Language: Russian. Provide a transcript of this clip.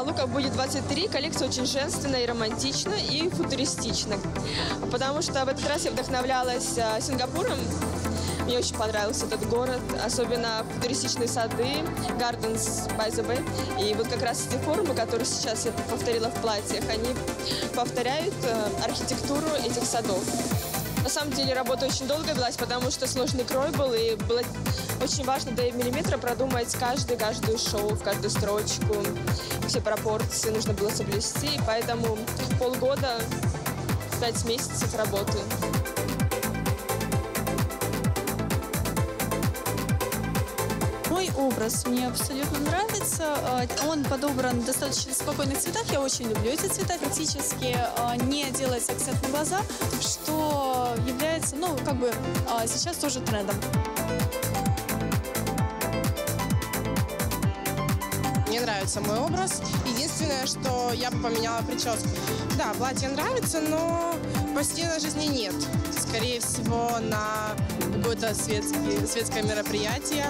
Лука будет 23, коллекция очень женственная и романтична, и футуристична. Потому что в этот раз я вдохновлялась Сингапуром. Мне очень понравился этот город, особенно футуристичные сады, Gardens by the Bay. И вот как раз эти формы, которые сейчас я повторила в платьях, они повторяют архитектуру этих садов. На самом деле работа очень долго велась, потому что сложный крой был, и было очень важно до миллиметра продумать каждую шов, каждую строчку, все пропорции нужно было соблюсти, и поэтому полгода, 5 месяцев работы. Мой образ мне абсолютно нравится. Он подобран в достаточно спокойных цветах. Я очень люблю эти цвета. Практически не делается акцент на глаза, что является, ну, как бы сейчас тоже трендом. Мне нравится мой образ. Единственное, что я бы поменяла прическу. Да, платье нравится, но в повседневной жизни нет. Скорее всего, на какое-то светское мероприятие.